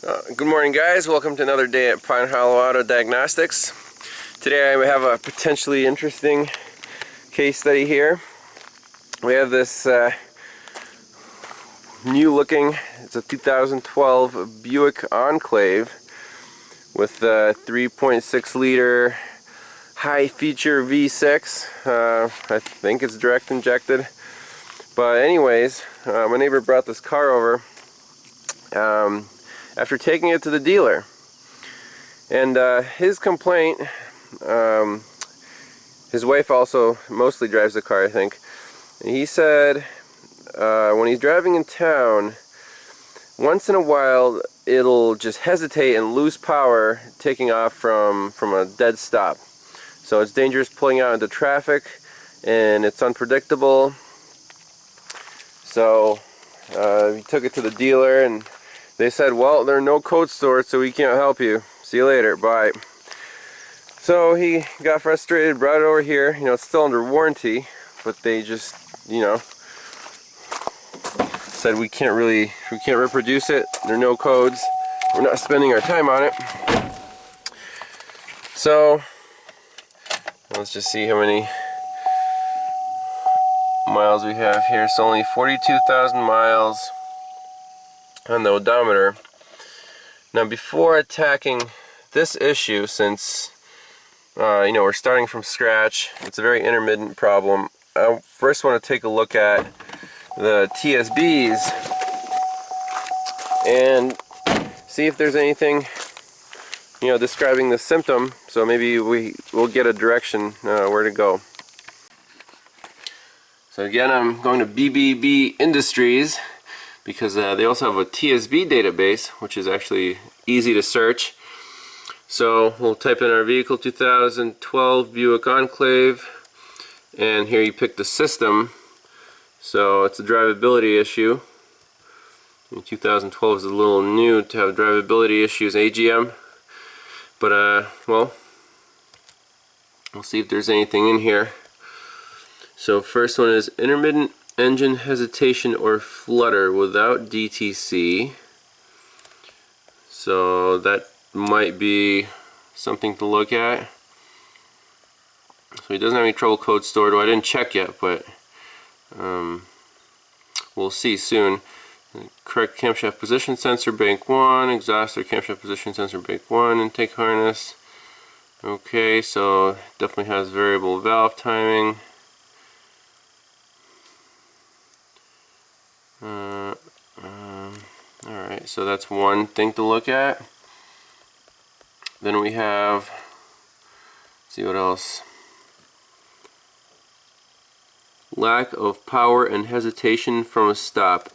Good morning, guys. Welcome to another day at Pine Hollow Auto Diagnostics. Today I have a potentially interesting case study here. We have this new looking, it's a 2012 Buick Enclave with a 3.6 liter high feature V6. I think it's direct injected. But anyways, my neighbor brought this car over after taking it to the dealer, and his complaint, his wife also mostly drives the car, I think, and he said when he's driving in town, once in a while it'll just hesitate and lose power taking off from a dead stop. So it's dangerous pulling out into traffic, and it's unpredictable. So he took it to the dealer, and they said, well, there are no codes stored, so we can't help you. See you later. Bye. So he got frustrated, brought it over here. You know, it's still under warranty, but they just, you know, said we can't reproduce it. There are no codes. We're not spending our time on it. So let's just see how many miles we have here. It's only 42,000 miles on the odometer. Now, before attacking this issue, since you know, we're starting from scratch, it's a very intermittent problem, I first want to take a look at the TSBs and see if there's anything, you know, describing the symptom, so maybe we'll get a direction where to go. So again, I'm going to BBB Industries, because they also have a TSB database, which is actually easy to search. So we'll type in our vehicle, 2012 Buick Enclave, and here you pick the system. So it's a drivability issue. In 2012 is a little new to have drivability issues, AGM. But well, we'll see if there's anything in here. So first one is intermittent engine hesitation or flutter without DTC. So that might be something to look at. So he doesn't have any trouble code stored. Well, I didn't check yet, but we'll see soon. Correct camshaft position sensor, bank 1, exhauster camshaft position sensor, bank 1, intake harness. Okay, so definitely has variable valve timing. Alright, so that's one thing to look at. Then we have, let's see what else. Lack of power and hesitation from a stop.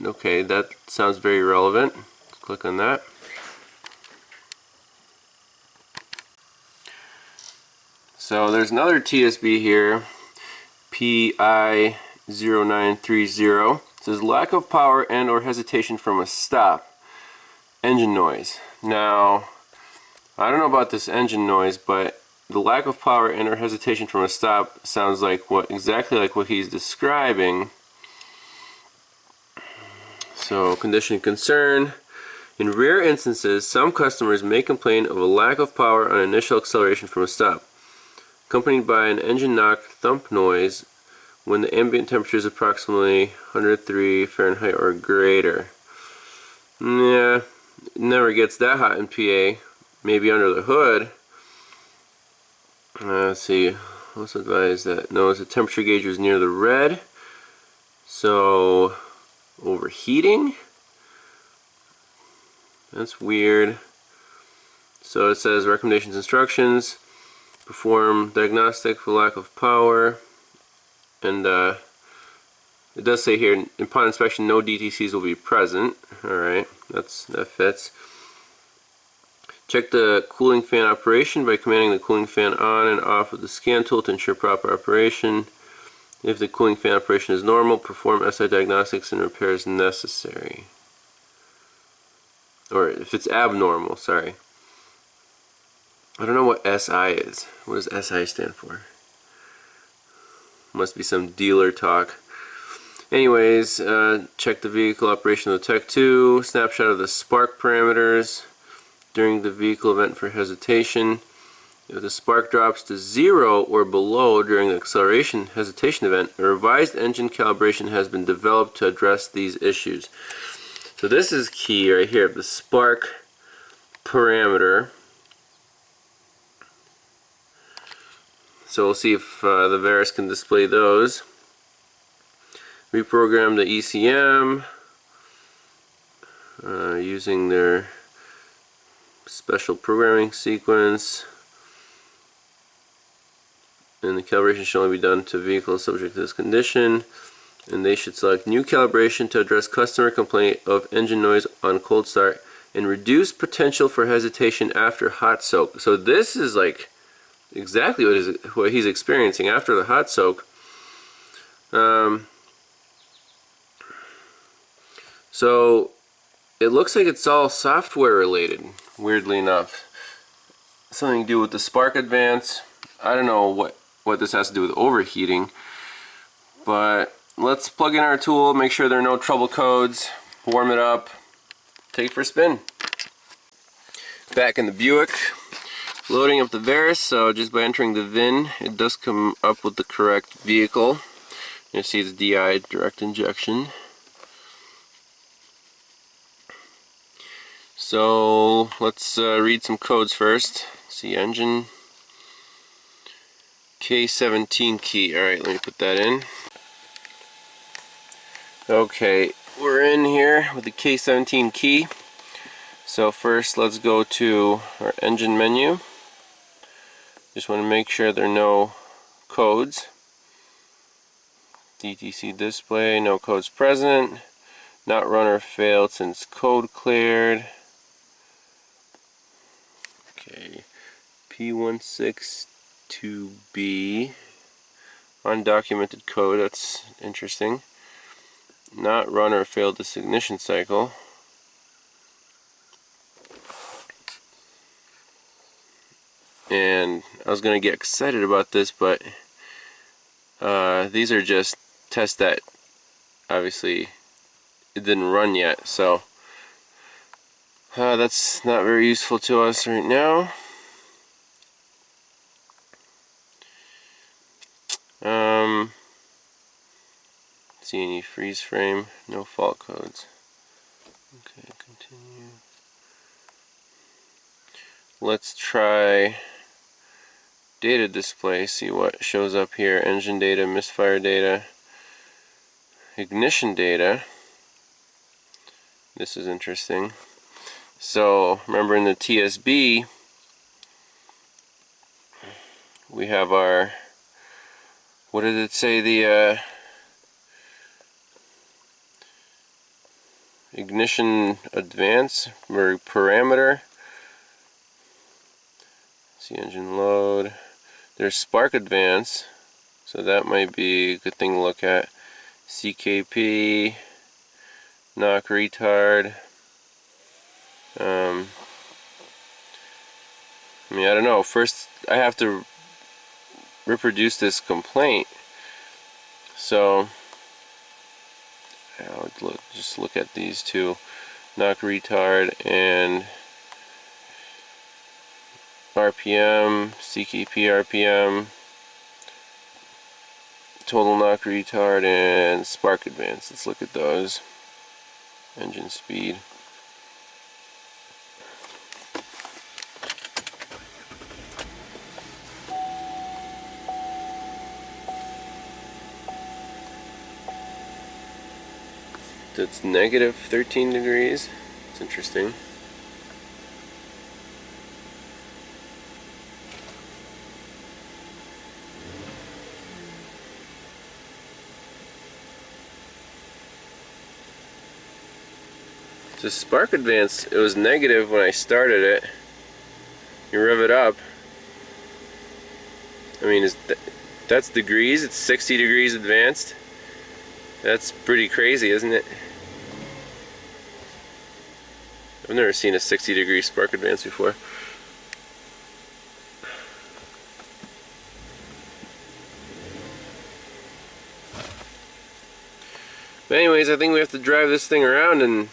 Okay, that sounds very relevant. Let's click on that. So there's another TSB here, PI0930. It says lack of power and or hesitation from a stop. Engine noise. Now, I don't know about this engine noise, but the lack of power and or hesitation from a stop sounds like exactly like what he's describing. So, condition concern. In rare instances, some customers may complain of a lack of power on initial acceleration from a stop, accompanied by an engine knock thump noise when the ambient temperature is approximately 103 Fahrenheit or greater. Yeah, it never gets that hot in PA. Maybe under the hood. Let's see. Let's advise that notice the temperature gauge was near the red. So, overheating? That's weird. So it says recommendations, instructions, perform diagnostic for lack of power, and it does say here, upon inspection no DTCs will be present. Alright, that fits. Check the cooling fan operation by commanding the cooling fan on and off with the scan tool to ensure proper operation. If the cooling fan operation is normal, perform SI diagnostics and repairs necessary. Or if it's abnormal, sorry. I don't know what SI is. What does SI stand for? Must be some dealer talk. Anyways, check the vehicle operation of the Tech 2, snapshot of the spark parameters during the vehicle event for hesitation. If the spark drops to 0 or below during the acceleration hesitation event, a revised engine calibration has been developed to address these issues. So this is key right here, the spark parameter. So we'll see if the Veris can display those. Reprogram the ECM using their special programming sequence. And the calibration should only be done to vehicles subject to this condition. And they should select new calibration to address customer complaint of engine noise on cold start and reduce potential for hesitation after hot soak. So this is like exactly what he's experiencing after the hot soak. So it looks like it's all software related, weirdly enough. Something to do with the spark advance. I don't know what this has to do with overheating, but let's plug in our tool, make sure there are no trouble codes, warm it up, take it for a spin. Back in the Buick, loading up the Veris. So just by entering the VIN, it does come up with the correct vehicle. You see it's DI, direct injection. So let's read some codes first. See, engine K17 key. Alright, let me put that in. Okay, we're in here with the K17 key. So first let's go to our engine menu. Just want to make sure there are no codes. DTC display, no codes present. Not run or failed since code cleared. Okay, P162B, undocumented code, that's interesting. Not run or failed this ignition cycle. And I was going to get excited about this, but these are just tests that obviously it didn't run yet, so that's not very useful to us right now. See any freeze frame, no fault codes. Okay, continue. Let's try data display, see what shows up here. Engine data, misfire data, ignition data. This is interesting. So remember in the TSB we have our, what did it say, the ignition advance or parameter. See, engine load. There's spark advance, so that might be a good thing to look at. CKP, knock retard. I mean, I don't know. First, I have to reproduce this complaint. So I would just look at these two, knock retard and RPM, CKP RPM, total knock retard, and spark advance. Let's look at those. Engine speed. It's negative 13 degrees. It's interesting. So spark advance, it was negative when I started it. You rev it up. I mean, that's degrees. It's 60 degrees advanced. That's pretty crazy, isn't it? I've never seen a 60-degree spark advance before. But anyways, I think we have to drive this thing around and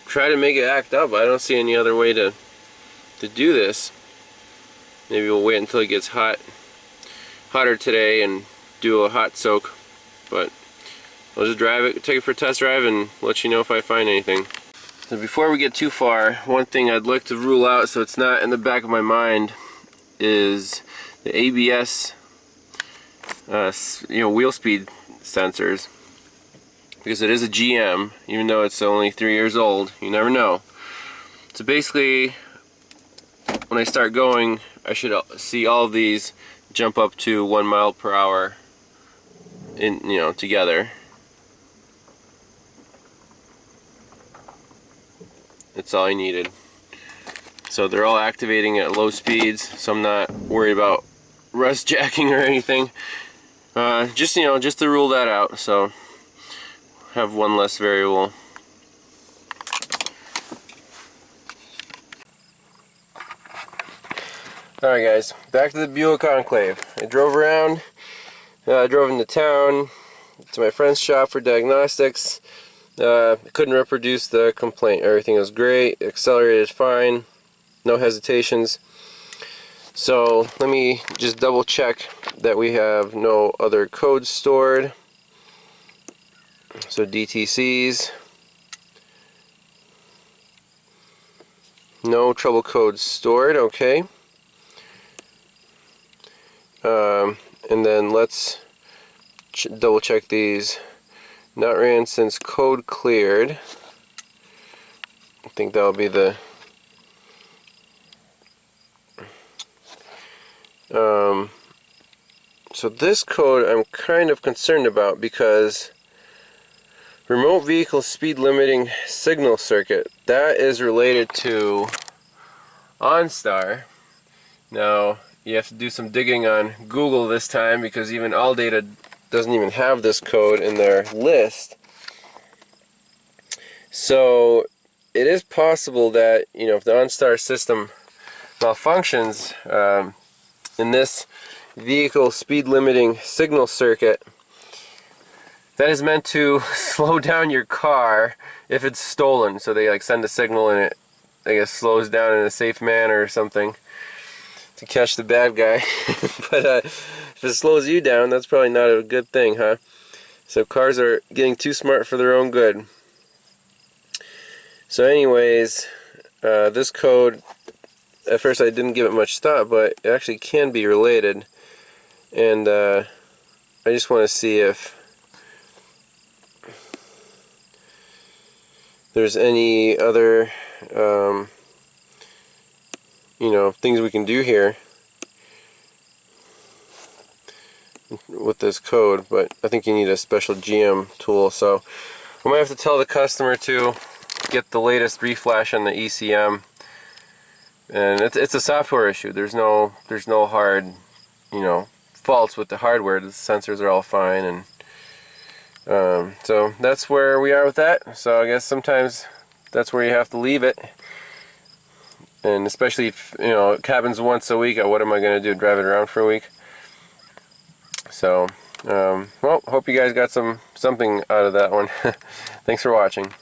try to make it act up. I don't see any other way to do this. Maybe we'll wait until it gets hotter today and do a hot soak. But I'll just drive it, take it for a test drive, and let you know if I find anything. So before we get too far, one thing I'd like to rule out so it's not in the back of my mind is the ABS wheel speed sensors, because it is a GM, even though it's only 3 years old. You never know. So basically, when I start going, I should see all of these jump up to 1 mile per hour together. That's all I needed. So they're all activating at low speeds, so I'm not worried about rust jacking or anything. Just to rule that out, so have one less variable. Alright guys, back to the Buick Enclave. I drove around, I drove into town to my friend's shop for Diagnostics. Couldn't reproduce the complaint. Everything was great, accelerated fine, no hesitations. So let me just double check that we have no other codes stored. So DTCs, no trouble codes stored, okay. And then let's double check these. Not ran since code cleared. I think that'll be the so this code I'm kind of concerned about, because remote vehicle speed limiting signal circuit, that is related to OnStar. Now you have to do some digging on Google this time, because even AllData doesn't even have this code in their list. So it is possible that, if the OnStar system malfunctions in this vehicle speed limiting signal circuit, that is meant to slow down your car if it's stolen. So they send a signal and it, I guess, slows down in a safe manner or something to catch the bad guy. But if it slows you down, that's probably not a good thing, huh? So cars are getting too smart for their own good. So anyways, this code, at first I didn't give it much thought, but it actually can be related. And I just want to see if there's any other things we can do here with this code, but I think you need a special GM tool, so I might have to tell the customer to get the latest reflash on the ECM. And it's a software issue. There's no hard faults with the hardware. The sensors are all fine, and so that's where we are with that. So I guess sometimes that's where you have to leave it. And especially if it happens once a week, what am I going to do? Drive it around for a week? So, well, hope you guys got something out of that one. Thanks for watching.